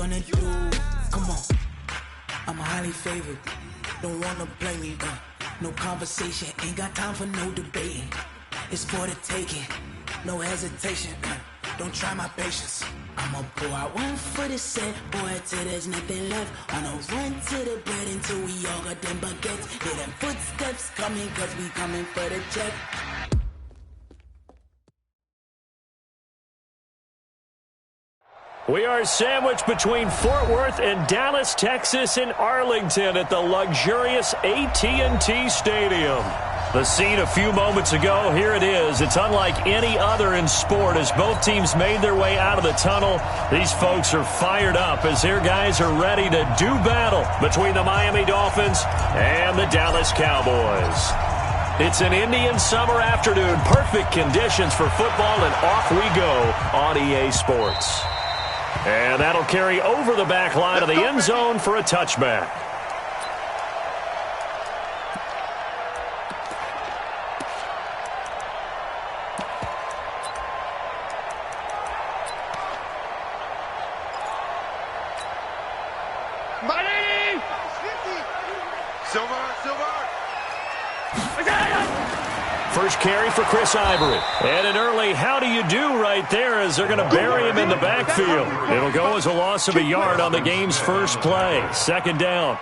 gonna do? Come on, I'm highly favored. Don't wanna play me, no conversation, ain't got time for no debating. It's for the taking, no hesitation. Don't try my patience. I'ma pull out one for the set, boy, till there's nothing left. On a run to the bread until we all got them baguettes. Hear them footsteps coming, cause we coming for the check. We are sandwiched between Fort Worth and Dallas, Texas, in Arlington at the luxurious AT&T Stadium. The scene a few moments ago, here it is. It's unlike any other in sport as both teams made their way out of the tunnel. These folks are fired up as their guys are ready to do battle between the Miami Dolphins and the Dallas Cowboys. It's an Indian summer afternoon, perfect conditions for football, and off we go on EA Sports. And that'll carry over the back line of the end zone for a touchback. First carry for Chris Ivory. And an early how do you do right there as they're going to bury him in the backfield. It'll go as a loss of a yard on the game's first play. Second down.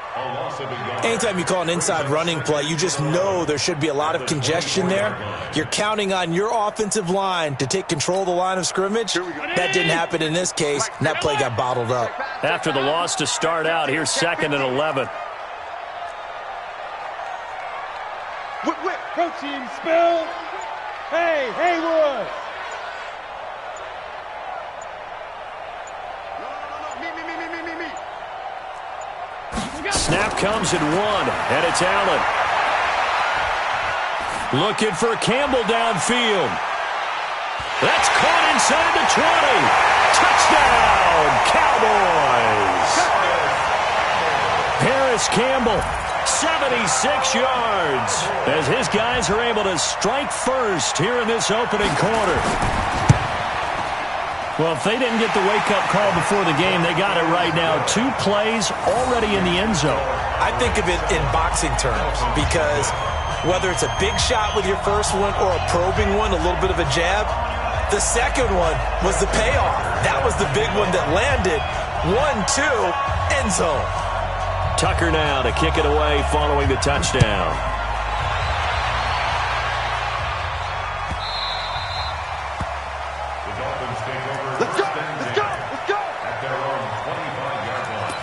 Anytime you call an inside running play, you just know there should be a lot of congestion there. You're counting on your offensive line to take control of the line of scrimmage. That didn't happen in this case, and that play got bottled up. After the loss to start out, here's 2nd and 11. Protein spill. Hey, Haywood. Snap comes at 1, and it's Allen. Looking for Campbell downfield. That's caught inside the 20. Touchdown, Cowboys. Paris Campbell. 76 yards as his guys are able to strike first here in this opening quarter. Well, if they didn't get the wake-up call before the game, they got it right now. 2 plays already in the end zone. I think of it in boxing terms because whether it's a big shot with your first one or a probing one, a little bit of a jab, the second one was the payoff. That was the big one that landed. 1-2, end zone. Tucker now to kick it away following the touchdown. Let's go, let's go, let's go. At their own 25-yard line.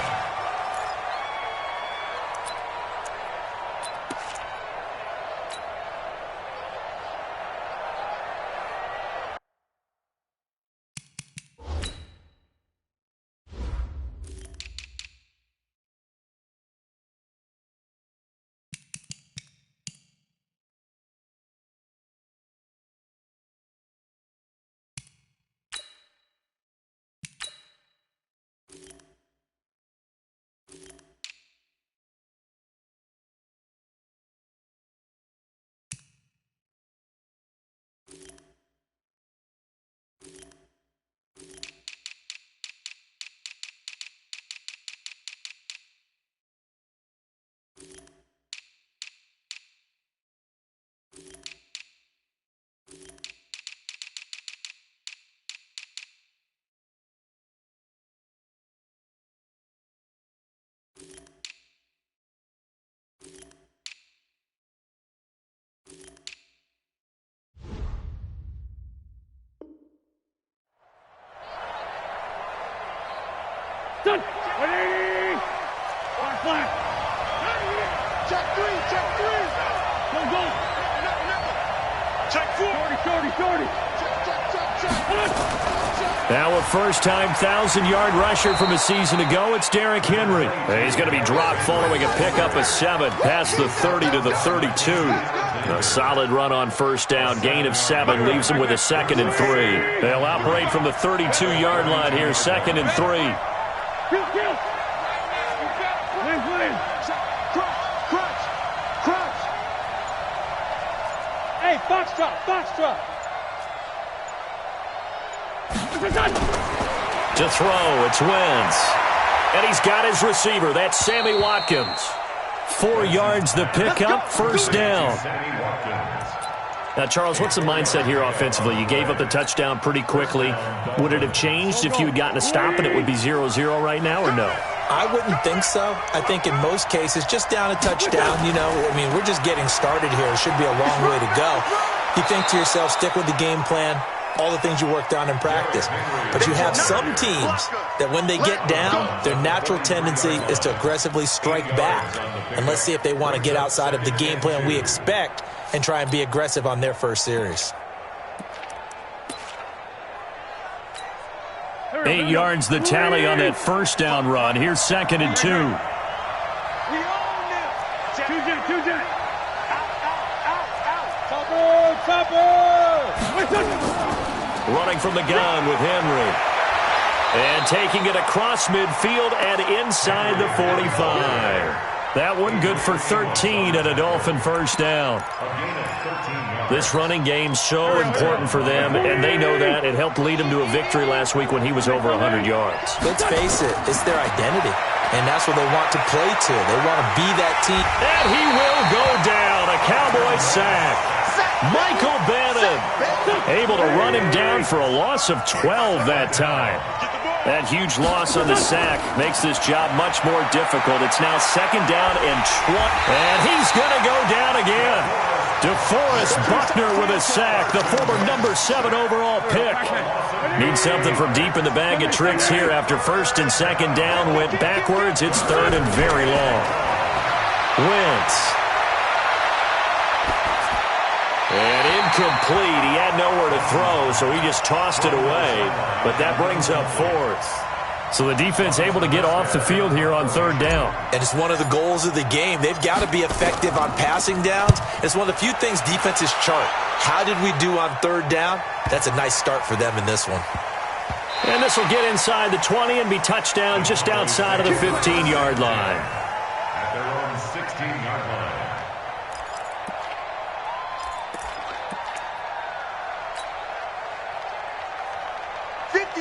Done. 180. Black, black. Check 3, check 3. Go, go. Check 4. 40, 40, 40. Now a first-time 1,000-yard rusher from a season ago, it's Derrick Henry. He's going to be dropped following a pickup of 7 past the 30 to the 32. A solid run on first down, gain of 7, leaves him with a 2nd and 3. They'll operate from the 32-yard line here, 2nd and 3. Kill, kill. Win. Crunch. Hey, foxtrot. To throw, it's Wentz. And he's got his receiver. That's Sammy Watkins. 4 yards the pickup, first down. Now, Charles, what's the mindset here offensively? You gave up the touchdown pretty quickly. Would it have changed if you had gotten a stop and it would be 0-0 right now, or no? I wouldn't think so. I think in most cases, just down a touchdown, we're just getting started here. It should be a long way to go. You think to yourself, stick with the game plan, all the things you worked on in practice. But you have some teams that when they get down, their natural tendency is to aggressively strike back. And let's see if they want to get outside of the game plan we expect and try and be aggressive on their first series. 8 yards the tally on that first down run. Here's 2nd and 2. We own them. 2-J. Out. Running from the gun with Henry. And taking it across midfield and inside the 45. That one good for 13 and a Dolphin first down. This running game so important for them, and they know that. It helped lead them to a victory last week when he was over 100 yards. Let's face it, it's their identity, and that's what they want to play to. They want to be that team. And he will go down, a Cowboy sack. Michael Bannon able to run him down for a loss of 12 that time. That huge loss on the sack makes this job much more difficult. It's now 2nd down and 20. And he's going to go down again. DeForest Buckner with a sack, the former number 7 overall pick. Needs something from deep in the bag of tricks here after 1st and 2nd down. Went backwards. It's 3rd and very long. Wentz. And incomplete. He had nowhere to throw, so he just tossed it away. But that brings up 4th. So the defense able to get off the field here on 3rd down. And it's one of the goals of the game. They've got to be effective on passing downs. It's one of the few things defenses chart. How did we do on 3rd down? That's a nice start for them in this one. And this will get inside the 20 and be touchdown just outside of the 15-yard line. At their own 16-yard line.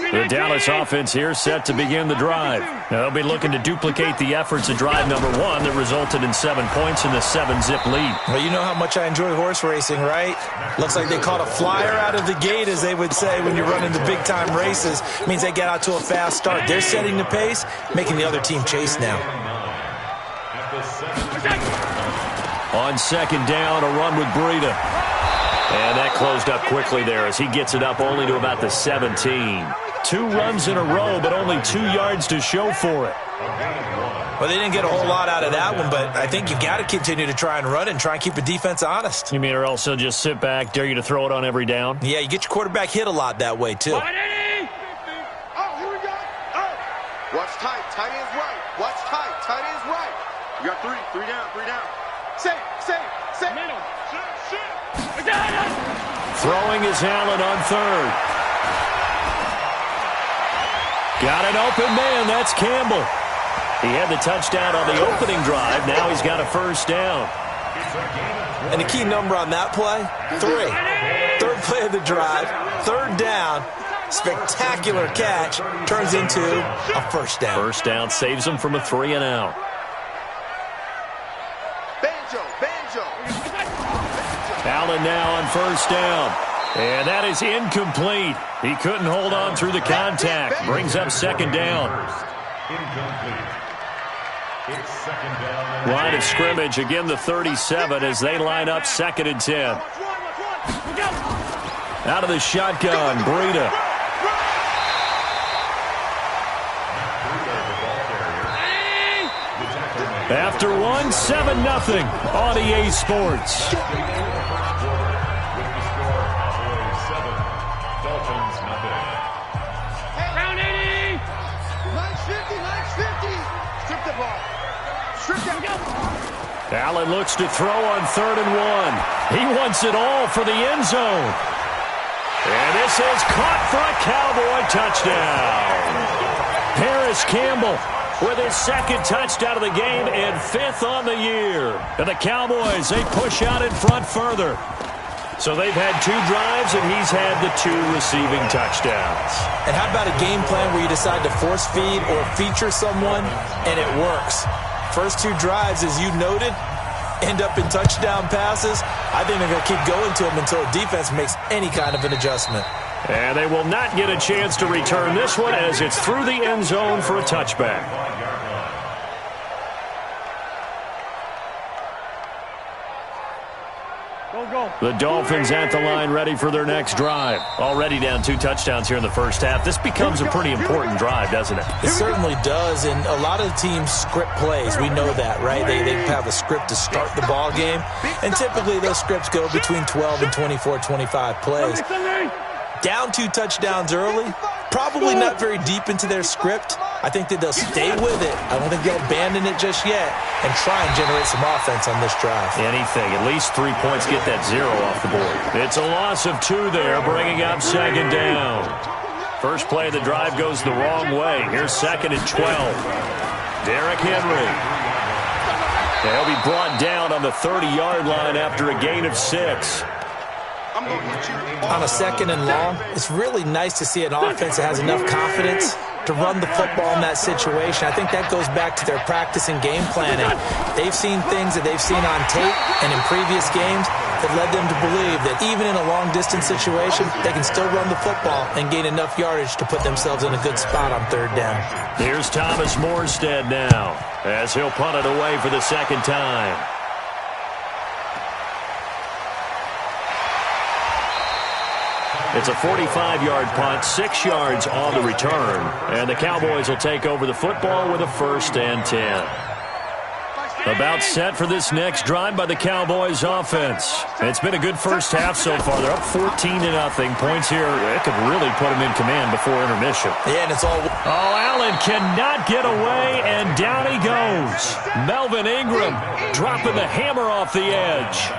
The Dallas offense here set to begin the drive. Now they'll be looking to duplicate the efforts of drive number 1 that resulted in 7 points in the 7-zip lead. Well, you know how much I enjoy horse racing, right? Looks like they caught a flyer out of the gate, as they would say when you're running the big-time races. It means they get out to a fast start. They're setting the pace, making the other team chase now. On 2nd down, a run with Breida. And that closed up quickly there as he gets it up only to about the 17. 2 runs in a row, but only 2 yards to show for it. Well, they didn't get a whole lot out of that one, but I think you've got to continue to try and run and try and keep the defense honest. You mean or else they'll just sit back, dare you to throw it on every down? Yeah, you get your quarterback hit a lot that way, too. Oh, here we go. Oh. Watch tight. Tight end's right. Watch tight. Tight end's right. You got 3 down. Safe. Middle. Throwing is Allen on 3rd. Got an open man. That's Campbell. He had the touchdown on the opening drive. Now he's got a first down. And the key number on that play, 3. 3rd play of the drive, 3rd down. Spectacular catch. Turns into a first down. First down saves him from a 3 and out. Banjo. Allen now on first down. And that is incomplete. He couldn't hold on through the contact. Brings up 2nd down. Incomplete. It's 2nd down. Line of scrimmage, again the 37 as they line up 2nd and 10. Out of the shotgun, Breida. After 1, 7-0 on EA Sports. Allen looks to throw on 3rd and 1. He wants it all for the end zone. And this is caught for a Cowboy touchdown. Paris Campbell with his 2nd touchdown of the game and 5th on the year. And the Cowboys, they push out in front further. So they've had 2 drives, and he's had the 2 receiving touchdowns. And how about a game plan where you decide to force feed or feature someone, and it works? First 2 drives, as you noted, end up in touchdown passes. I think they're going to keep going to them until the defense makes any kind of an adjustment. And they will not get a chance to return this one as it's through the end zone for a touchback. The Dolphins at the line ready for their next drive. Already down 2 touchdowns here in the first half. This becomes a pretty important drive, doesn't it? It certainly does, and a lot of teams script plays. We know that, right? They have a script to start the ball game, and typically those scripts go between 12 and 24, 25 plays. Down 2 touchdowns early, probably not very deep into their script. I think that they'll stay with it. I don't think they'll abandon it just yet and try and generate some offense on this drive. Anything. At least 3 points, get that 0 off the board. It's a loss of 2 there, bringing up second down. First play of the drive goes the wrong way. Here's 2nd and 12. Derrick Henry. He'll be brought down on the 30-yard line after a gain of 6. On a 2nd and long, it's really nice to see an offense that has enough confidence to run the football in that situation. I think that goes back to their practice and game planning. They've seen things that they've seen on tape and in previous games that led them to believe that even in a long-distance situation, they can still run the football and gain enough yardage to put themselves in a good spot on 3rd down. Here's Thomas Morstead now as he'll punt it away for the 2nd time. It's a 45-yard punt, 6 yards on the return, and the Cowboys will take over the football with a 1st and 10. About set for this next drive by the Cowboys offense. It's been a good first half so far. They're up 14-0. Points here, it could really put them in command before intermission. Yeah, and it's all... Oh, Allen cannot get away, and down he goes. Melvin Ingram dropping the hammer off the edge.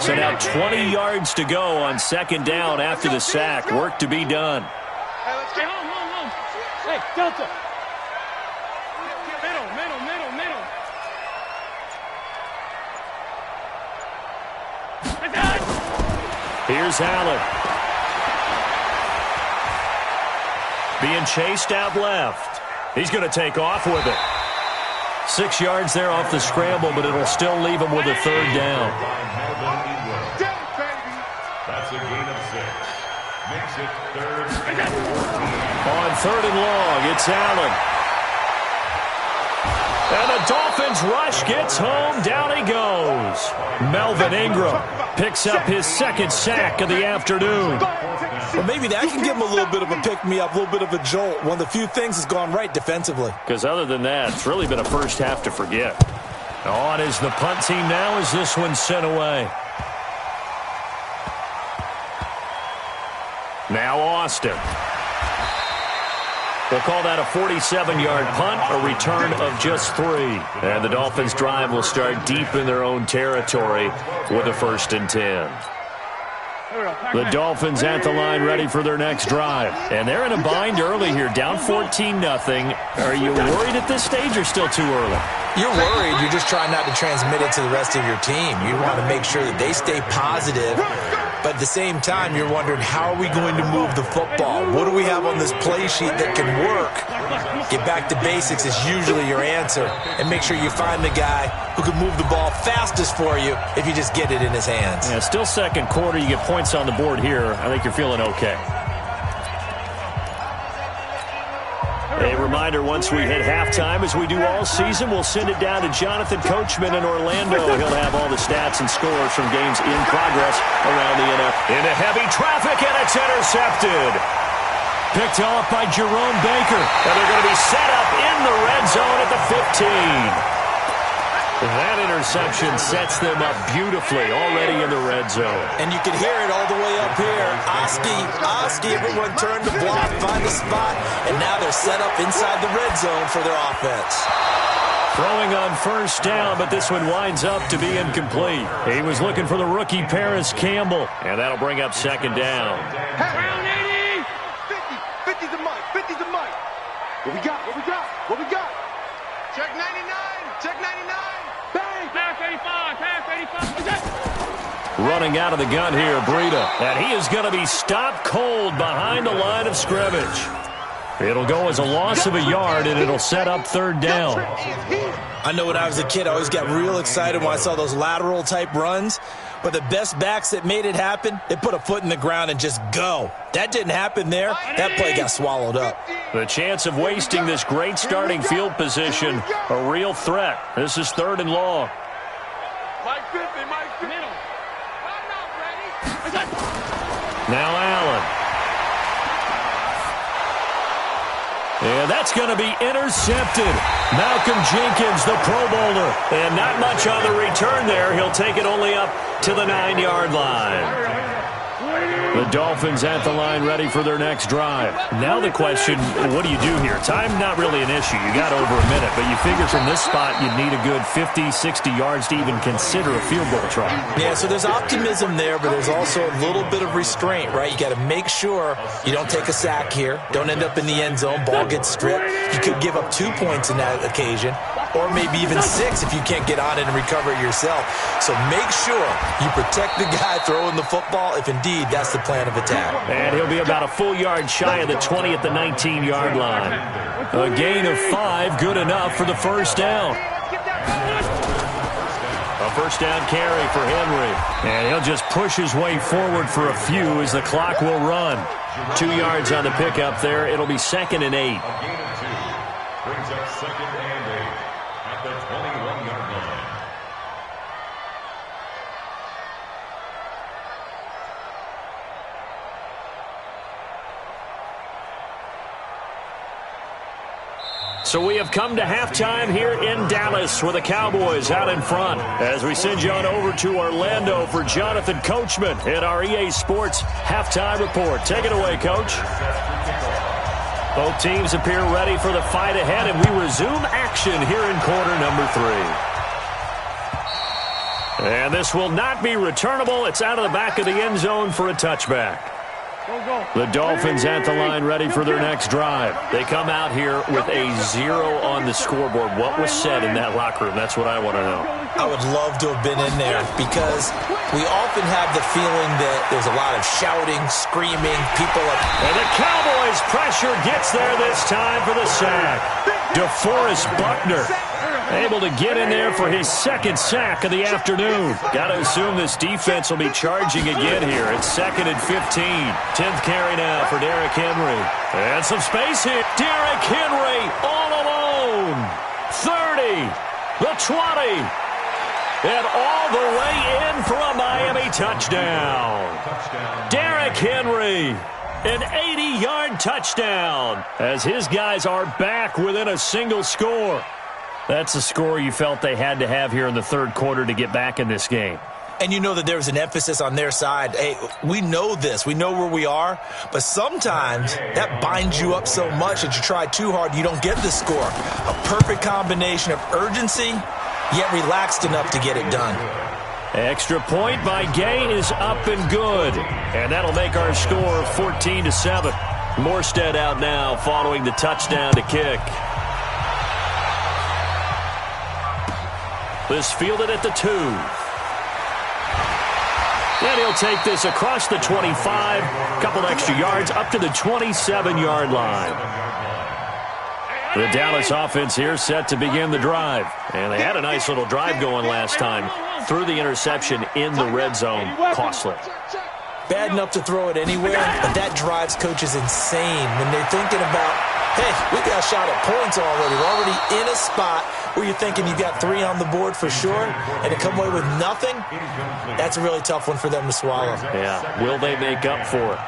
So now 20 yards to go on 2nd down after the sack. Work to be done. Hey, let's get home. Hey, Delta. Middle. Here's Allen. Being chased out left. He's going to take off with it. 6 yards there off the scramble, but it'll still leave him with a 3rd down. That's a gain of 6. Makes it 3rd and 14. On 3rd and long, it's Allen. And the Dolphins rush gets home. Down he goes. Melvin Ingram picks up his 2nd sack of the afternoon. Well, maybe that can give him a little bit of a pick-me-up, a little bit of a jolt. One of the few things that's gone right defensively. Because other than that, it's really been a first half to forget. On is the punt team now as this one's sent away. Now Austin. We'll call that a 47-yard punt, a return of just 3. And the Dolphins' drive will start deep in their own territory with a 1st and 10. The Dolphins at the line ready for their next drive. And they're in a bind early here, down 14-0. Are you worried at this stage or still too early? You're worried. You're just trying not to transmit it to the rest of your team. You want to make sure that they stay positive. But at the same time, you're wondering, how are we going to move the football? What do we have on this play sheet that can work? Get back to basics is usually your answer. And make sure you find the guy who can move the ball fastest for you if you just get it in his hands. Yeah, still 2nd quarter. You get points on the board here. I think you're feeling okay. A reminder, once we hit halftime, as we do all season, we'll send it down to Jonathan Coachman in Orlando. He'll have all the stats and scores from games in progress around the NFL. Into heavy traffic, and it's intercepted. Picked off by Jerome Baker. And they're going to be set up in the red zone at the 15. That interception sets them up beautifully already in the red zone. And you can hear it all the way up here. Oski, everyone turned to block, find a spot, and now they're set up inside the red zone for their offense. Throwing on 1st down, but this one winds up to be incomplete. He was looking for the rookie Paris Campbell, and that'll bring up 2nd down. Round 80! 50's the mic, 50's the mic. What we got? Check 99, check 99. Bang! Half 85. Running out of the gun here, Breida. And he is going to be stopped cold behind the line of scrimmage. It'll go as a loss of a yard, and it'll set up third down. I know when I was a kid, I always got real excited when I saw those lateral-type runs. But the best backs that made it happen, they put a foot in the ground and just go. That didn't happen there. That play got swallowed up. The chance of wasting this great starting field position, a real threat. This is third and long. Mike 50, Mike 50. Now Allen. And that's going to be intercepted. Malcolm Jenkins, the Pro Bowler. And not much on the return there. He'll take it only up to the 9-yard line. The Dolphins at the line ready for their next drive. Now the question, what do you do here? Time not really an issue. You got over a minute, but you figure from this spot you'd need a good 50, 60 yards to even consider a field goal try. Yeah, so there's optimism there, but there's also a little bit of restraint, right? You got to make sure you don't take a sack here. Don't end up in the end zone. Ball gets stripped. You could give up 2 points in that occasion, or maybe even 6 if you can't get on it and recover it yourself. So make sure you protect the guy throwing the football if indeed that's the plan of attack. And he'll be about a full yard shy of the 20 at the 19-yard line. A gain of 5, good enough for the first down. A first down carry for Henry. And he'll just push his way forward for a few as the clock will run. 2 yards on the pickup there. It'll be 2nd and 8. A gain of 2. Brings up 2nd and 8 at the 21-yard line. So we have come to halftime here in Dallas with the Cowboys out in front as we send you on over to Orlando for Jonathan Coachman in our EA Sports Halftime Report. Take it away, Coach. Both teams appear ready for the fight ahead, and we resume action here in quarter number 3. And this will not be returnable. It's out of the back of the end zone for a touchback. The Dolphins at the line ready for their next drive. They come out here with a 0 on the scoreboard. What was said in that locker room? That's what I want to know. I would love to have been in there because we often have the feeling that there's a lot of shouting, screaming, people up. And the Cowboys' pressure gets there this time for the sack. DeForest Buckner able to get in there for his 2nd sack of the afternoon. Got to assume this defense will be charging again here. It's 2nd and 15. 10th carry now for Derrick Henry. And some space here. Derrick Henry all alone. 30, the 20, and all the way in for a Miami touchdown. Derrick Henry, an 80-yard touchdown as his guys are back within a single score. That's the score you felt they had to have here in the third quarter to get back in this game. And you know that there was an emphasis on their side. Hey, we know this. We know where we are. But sometimes that binds you up so much that you try too hard, you don't get the score. A perfect combination of urgency, yet relaxed enough to get it done. Extra point by Gay is up and good. And that'll make our score 14-7. Morstead out now following the touchdown to kick. This fielded at the 2. And he'll take this across the 25, couple extra yards, up to the 27-yard line. The Dallas offense here set to begin the drive. And they had a nice little drive going last time. Threw the interception in the red zone. Costly. Bad enough to throw it anywhere, but that drives coaches insane when they're thinking about, hey, we got a shot at points already. We're already in a spot where you're thinking you got 3 on the board for sure, and to come away with nothing, that's a really tough one for them to swallow. Yeah, will they make up for it?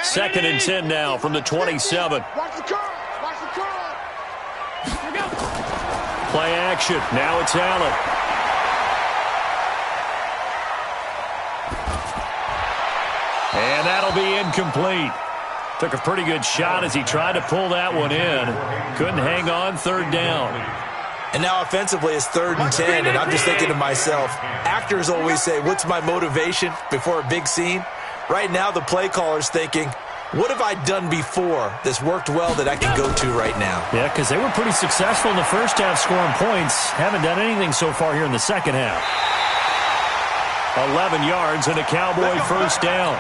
Second and 10 now from the 27. Watch the curl. Watch the curl. Play action. Now it's Allen. And that'll be incomplete. Took a pretty good shot as he tried to pull that one in. Couldn't hang on, third down. And now offensively it's 3rd and 10, and I'm just thinking to myself, actors always say, what's my motivation before a big scene? Right now, the play caller's thinking, what have I done before that's worked well that I can go to right now? Yeah, because they were pretty successful in the first half scoring points. Haven't done anything so far here in the second half. 11 yards and a Cowboy first down.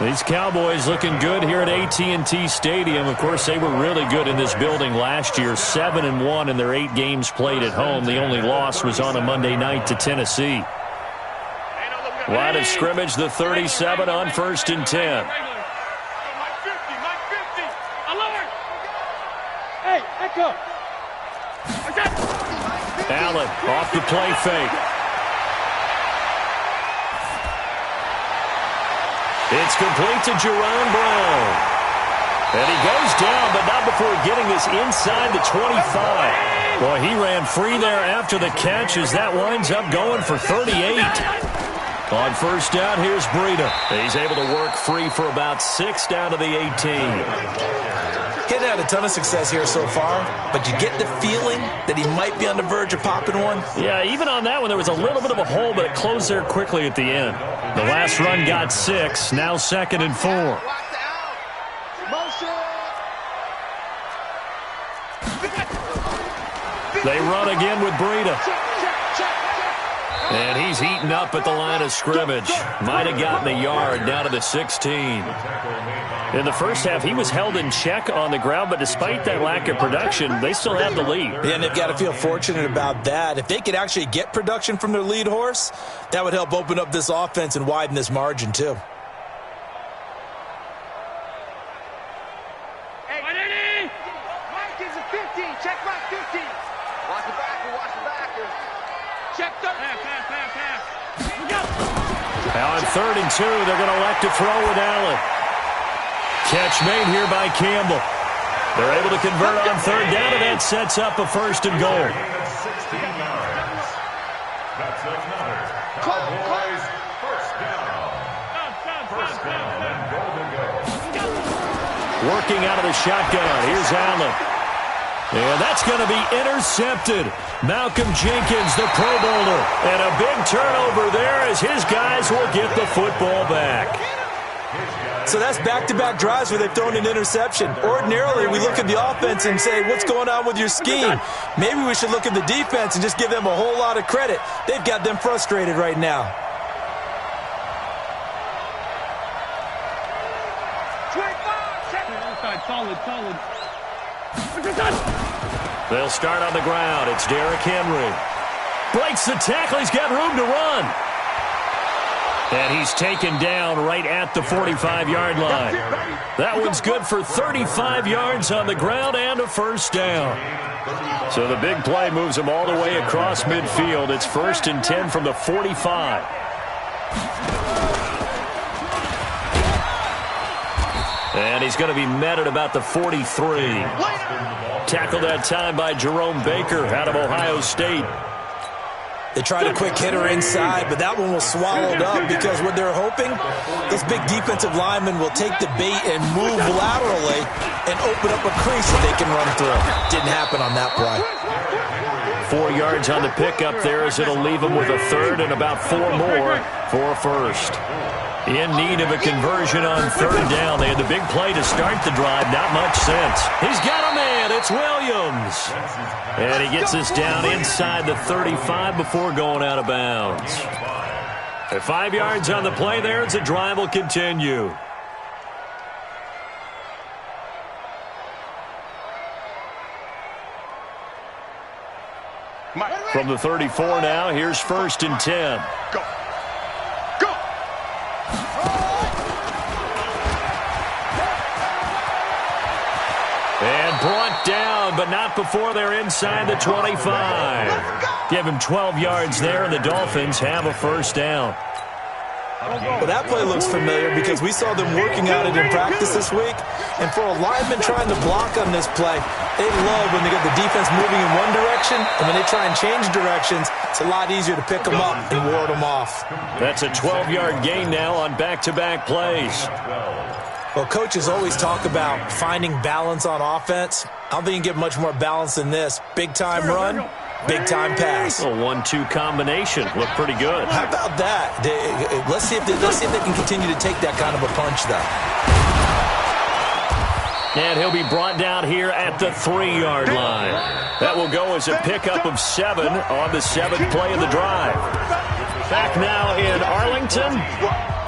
These Cowboys looking good here at AT&T Stadium. Of course, they were really good in this building last year. 7-1 in their 8 games played at home. The only loss was on a Monday night to Tennessee. Line of scrimmage, the 37 on 1st and 10. Hey, echo. Allen off the play fake. It's complete to Jerome Brown. And he goes down, but not before getting this inside the 25. Boy, he ran free there after the catch as that winds up going for 38. On first down, here's Breida. He's able to work free for about 6 down to the 18. He's had a ton of success here so far, but you get the feeling that he might be on the verge of popping one. Yeah, even on that one, there was a little bit of a hole, but it closed there quickly at the end. The last run got 6, now 2nd and 4. They run again with Breida. And he's heating up at the line of scrimmage. Might have gotten a yard down to the 16. In the first half, he was held in check on the ground, but despite that lack of production, they still have the lead. Yeah, and they've got to feel fortunate about that. If they could actually get production from their lead horse, that would help open up this offense and widen this margin, too. Hey, Mike is a 15. Check Mike 15. Watch the backer, watch the backer. Check the pass. Now on 3rd and 2, they're going to elect to throw with Allen. Catch made here by Campbell. They're able to convert on 3rd down, and that sets up a 1st and goal. That's another Cowboys first down. First down and goal to go. Working out of the shotgun. Here's Allen. And that's going to be intercepted. Malcolm Jenkins, the Pro Bowler. And a big turnover there as his guys will get the football back. So that's back-to-back drives where they've thrown an interception. Ordinarily, we look at the offense and say, what's going on with your scheme? Maybe we should look at the defense and just give them a whole lot of credit. They've got them frustrated right now. 25. Solid. They'll start on the ground. It's Derrick Henry. Breaks the tackle. He's got room to run. And he's taken down right at the 45-yard line. That one's good for 35 yards on the ground and a first down. So the big play moves him all the way across midfield. It's 1st and 10 from the 45. And he's going to be met at about the 43. Tackled that time by Jerome Baker out of Ohio State. They tried a quick hitter inside, but that one was swallowed up because what they're hoping, those big defensive linemen will take the bait and move laterally and open up a crease that they can run through. Didn't happen on that play. 4 yards on the pickup there as it'll leave them with a 3rd and about 4 more for a first. In need of a conversion on 3rd down. They had the big play to start the drive. Not much sense. He's got a man. It's Williams. And he gets us down inside the 35 before going out of bounds. At 5 yards on the play there as the drive will continue. From the 34 now, here's 1st and 10. Go. And brought down, but not before they're inside the 25. Give him 12 yards there, and the Dolphins have a first down. Well, that play looks familiar because we saw them working on it in practice this week. And for a lineman trying to block on this play, they love when they get the defense moving in one direction, and when they try and change directions, it's a lot easier to pick them up and ward them off. That's a 12-yard gain now on back-to-back plays. Well, coaches always talk about finding balance on offense. I don't think you can get much more balance than this. Big-time run, Big-time pass. A 1-2 combination. Looked pretty good. How about that? Let's see if they can continue to take that kind of a punch, though. And he'll be brought down here at the 3-yard line. That will go as a pickup of 7 on the 7th play of the drive. Back now in Arlington.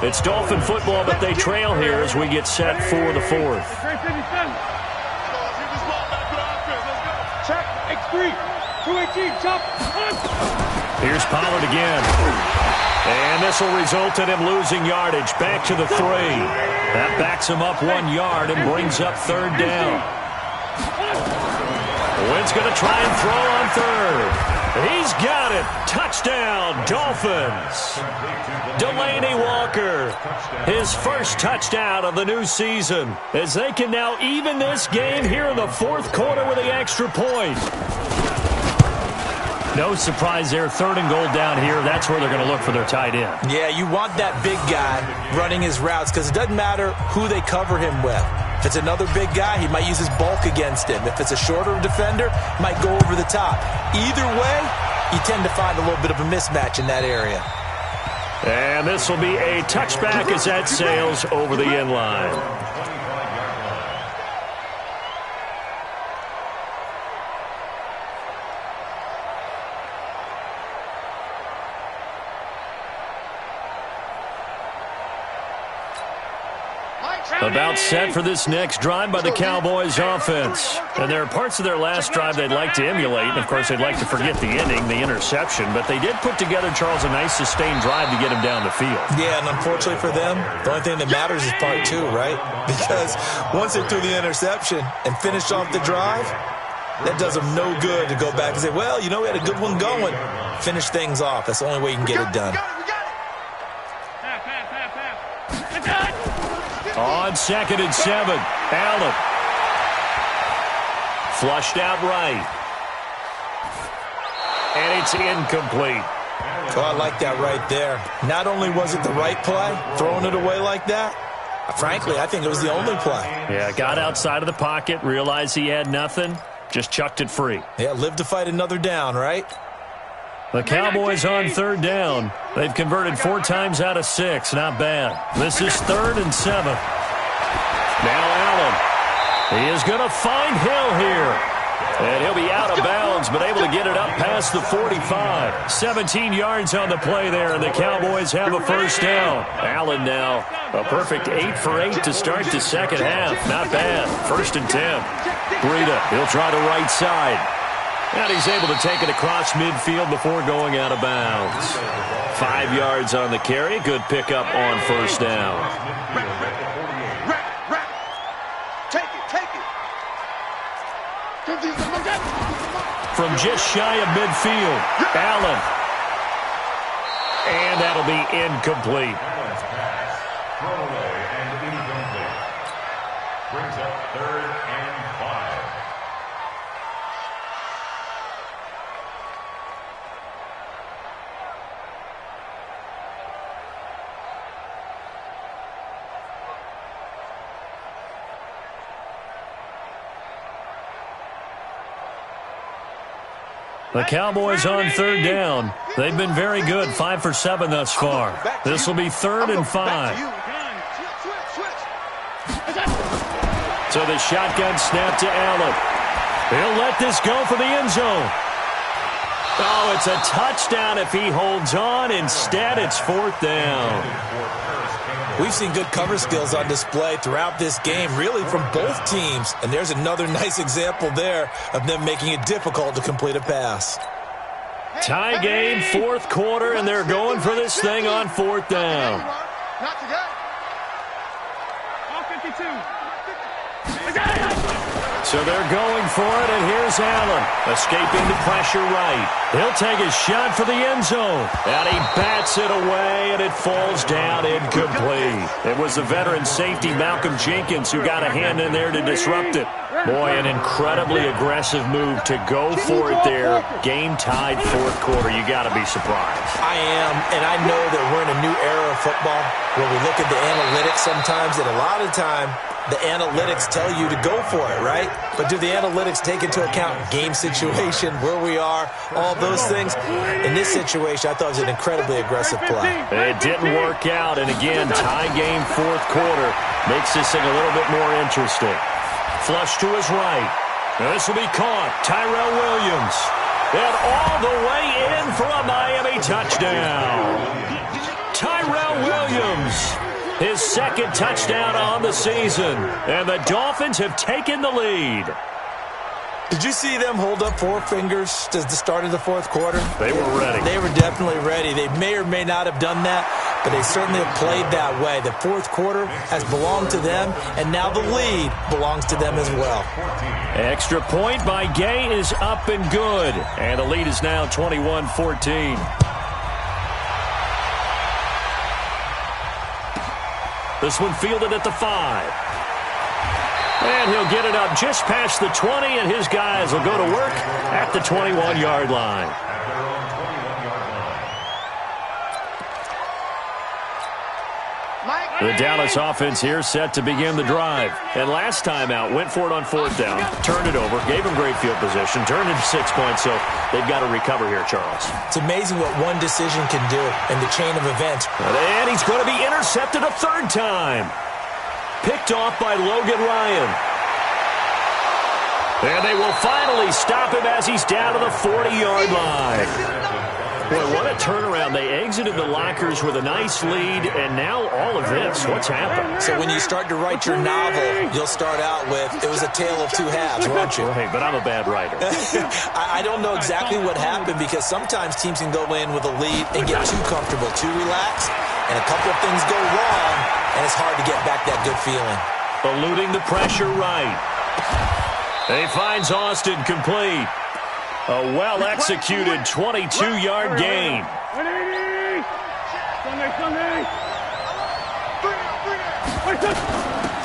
It's Dolphin football, but they trail here as we get set for the 4th. Check, X3, 218, chop. Here's Pollard again. And this will result in him losing yardage. Back to the 3. That backs him up 1 yard and brings up 3rd down. Wynn's going to try and throw on 3rd. He's got it. Touchdown, Dolphins. Delaney Walker, his first touchdown of the new season, as they can now even this game here in the 4th quarter with the extra point. No surprise there, 3rd and goal down here. That's where they're going to look for their tight end. Yeah, you want that big guy running his routes because it doesn't matter who they cover him with. If it's another big guy, he might use his bulk against him. If it's a shorter defender, he might go over the top. Either way, you tend to find a little bit of a mismatch in that area. And this will be a touchback as that sails over the end line. About set for this next drive by the Cowboys offense. And there are parts of their last drive they'd like to emulate. And, of course, they'd like to forget the ending, the interception. But they did put together, Charles, a nice sustained drive to get him down the field. Yeah, and unfortunately for them, the only thing that matters is part 2, right? Because once they threw the interception and finished off the drive, that does them no good to go back and say, well, you know, we had a good one going. Finish things off. That's the only way you can get it done. On 2nd and 7, Allen. Flushed out right. And it's incomplete. Oh, I like that right there. Not only was it the right play, throwing it away like that, frankly, I think it was the only play. Yeah, got outside of the pocket, realized he had nothing, just chucked it free. Yeah, live to fight another down, right? The Cowboys on 3rd down. They've converted 4 times out of 6. Not bad. This is 3rd and 7. Now Allen. He is going to find Hill here. And he'll be out of bounds, but able to get it up past the 45. 17 yards on the play there, and the Cowboys have a 1st down. Allen now a perfect 8 for 8 to start the 2nd half. Not bad. 1st and 10. Breida, he'll try the right side. And he's able to take it across midfield before going out of bounds. 5 yards on the carry. Good pickup on 1st down. Take it. From just shy of midfield, Allen. And that'll be incomplete. Throwaway and incomplete. Brings up 3rd and 5. The Cowboys on 3rd down. They've been very good, 5 for 7 thus far. This will be 3rd and 5. So the shotgun snap to Allen. He'll let this go for the end zone. Oh, it's a touchdown if he holds on. Instead, it's 4th down. We've seen good cover skills on display throughout this game, really from both teams. And there's another nice example there of them making it difficult to complete a pass. Tie game, 4th quarter, and they're going for this thing on 4th down. Not today. All 52. So they're going for it, and here's Allen, escaping the pressure right. He'll take a shot for the end zone, and he bats it away, and it falls down incomplete. It was the veteran safety Malcolm Jenkins who got a hand in there to disrupt it. Boy, an incredibly aggressive move to go for it there. Game-tied fourth quarter. You got to be surprised. I am, and I know that we're in a new era of football where we look at the analytics sometimes, and a lot of time the analytics tell you to go for it, right? But do the analytics take into account game situation, where we are, all those things? In this situation, I thought it was an incredibly aggressive play. It didn't work out, and again, tie game fourth quarter makes this thing a little bit more interesting. Flush to his right. This will be caught. Tyrell Williams. And all the way in for a Miami touchdown. Tyrell Williams. His second touchdown on the season. And the Dolphins have taken the lead. Did you see them hold up four fingers to the start of the fourth quarter? They were ready. They were definitely ready. They may or may not have done that, but they certainly have played that way. The fourth quarter has belonged to them, and now the lead belongs to them as well. Extra point by Gay is up and good. And the lead is now 21-14. This one fielded at the 5. And he'll get it up just past the 20, and his guys will go to work at the 21-yard line. The Dallas offense here set to begin the drive. And last time out, went for it on fourth down, turned it over, gave him great field position, turned it 6 points, so they've got to recover here, Charles. It's amazing what one decision can do in the chain of events. And he's going to be intercepted a third time. Picked off by Logan Ryan. And they will finally stop him as he's down to the 40-yard line. Boy, what a turnaround. They exited the lockers with a nice lead, and now all of this. What's happened? So when you start to write your novel, you'll start out with, it was a tale of two halves, won't you? Right, but I'm a bad writer. I don't know exactly what happened, because sometimes teams can go in with a lead and get too comfortable, too relaxed, and a couple of things go wrong, and it's hard to get back that good feeling. Eluding the pressure right. He finds Austin complete. A well-executed 22-yard gain.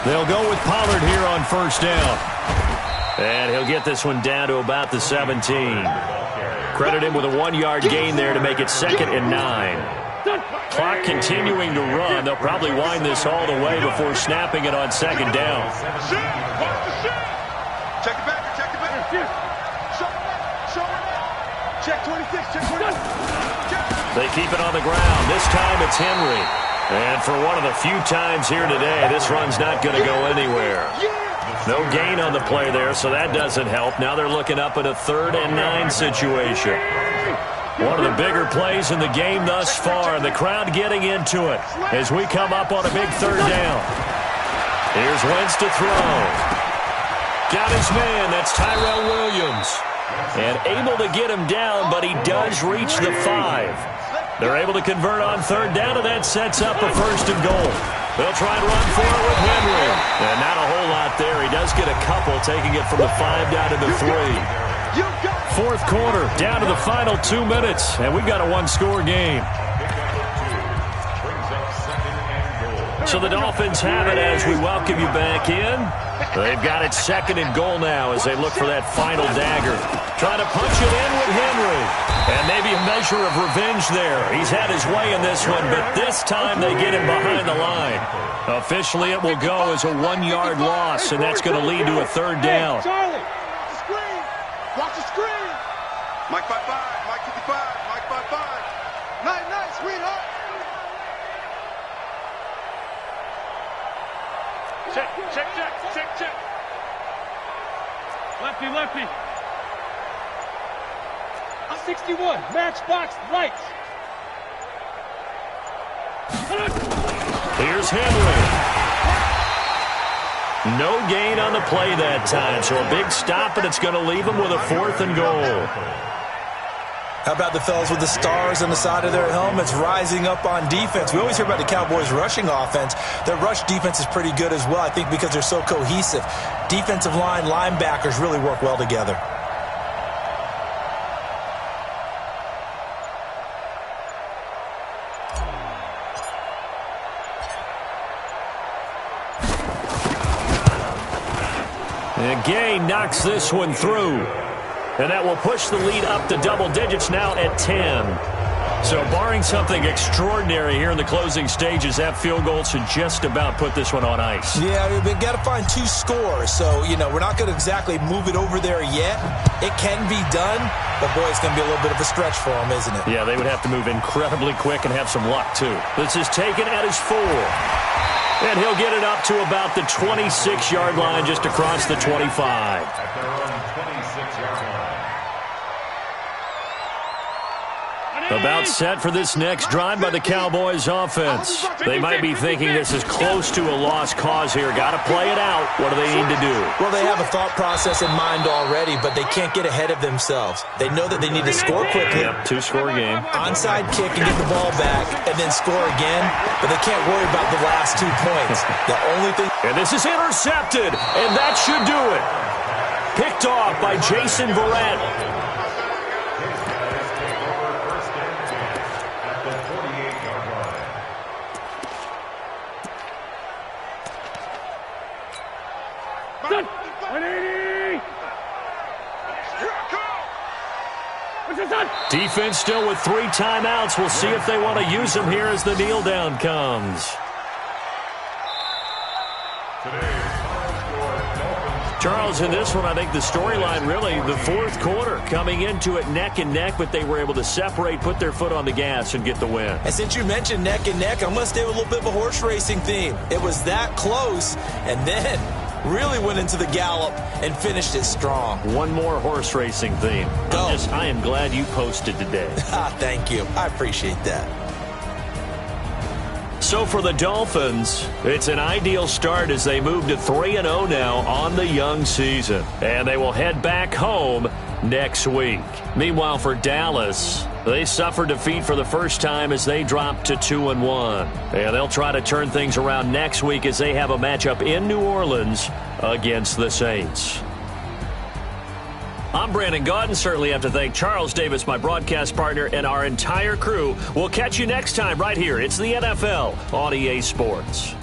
They'll go with Pollard here on first down. And he'll get this one down to about the 17. Credit him with a 1-yard gain there to make it 2nd and 9. Clock continuing to run. They'll probably wind this all the way before snapping it on 2nd down. Check it back, check it back. Show it. Check 26, check 26. They keep it on the ground. This time it's Henry. And for one of the few times here today, this run's not going to go anywhere. No gain on the play there, so that doesn't help. Now they're looking up at a 3rd and 9 situation. One of the bigger plays in the game thus far, and the crowd getting into it as we come up on a big 3rd down. Here's Wentz to throw. Got his man. That's Tyrell Williams. And able to get him down, but he does reach the 5. They're able to convert on 3rd down, and that sets up a 1st and goal. They'll try and run for it with Henry. And not a whole lot there. He does get a couple, taking it from the 5 down to the 3. 4th quarter, down to the final 2 minutes, and we've got a 1-score game. So the Dolphins have it as we welcome you back in. They've got it 2nd and goal now as they look for that final dagger. Trying to punch it in with Henry. And maybe a measure of revenge there. He's had his way in this one, but this time they get him behind the line. Officially, it will go as a 1-yard loss, and that's going to lead to a 3rd down. Charlie, screen. Watch the screen. Mike 5-5, Mike 55, Mike 5-5. Night, sweetheart. Check. Lefty. 61, matchbox lights. Here's Henry. No gain on the play that time, so a big stop, and it's going to leave him with a 4th and goal. How about the fellas with the stars on the side of their helmets rising up on defense? We always hear about the Cowboys' rushing offense. Their rush defense is pretty good as well, I think, because they're so cohesive. Defensive line, linebackers really work well together. And Gay knocks this one through. And that will push the lead up to double digits now at 10. So barring something extraordinary here in the closing stages, that field goal should just about put this one on ice. Yeah, we've got to find 2 scores. So, we're not going to exactly move it over there yet. It can be done, but, boy, it's going to be a little bit of a stretch for them, isn't it? Yeah, they would have to move incredibly quick and have some luck, too. This is taken at his 4. And he'll get it up to about the 26-yard line, just across the 25. At their own 26-yard line. About set for this next drive by the Cowboys offense. They might be thinking this is close to a lost cause here. Got to play it out. What do they need to do? Well, they have a thought process in mind already, but they can't get ahead of themselves. They know that they need to score quickly. Yep, 2-score game. Onside kick and get the ball back and then score again, but they can't worry about the last 2 points. The only thing... And this is intercepted, and that should do it. Picked off by Jason Verrett. Defense still with 3 timeouts. We'll see if they want to use them here as the kneel down comes. Charles, in this one, I think the storyline really the 4th quarter, coming into it neck and neck, but they were able to separate, put their foot on the gas, and get the win. And since you mentioned neck and neck, I'm going to stay with a little bit of a horse racing theme. It was that close, and then really went into the gallop and finished it strong. One more horse racing theme. I am glad you posted today. Thank you. I appreciate that. So for the Dolphins, it's an ideal start as they move to 3-0 now on the young season. And they will head back home next week. Meanwhile, for Dallas, they suffered defeat for the first time as they dropped to 2-1. And they'll try to turn things around next week as they have a matchup in New Orleans against the Saints. I'm Brandon Gaudin. Certainly have to thank Charles Davis, my broadcast partner, and our entire crew. We'll catch you next time right here. It's the NFL on EA Sports.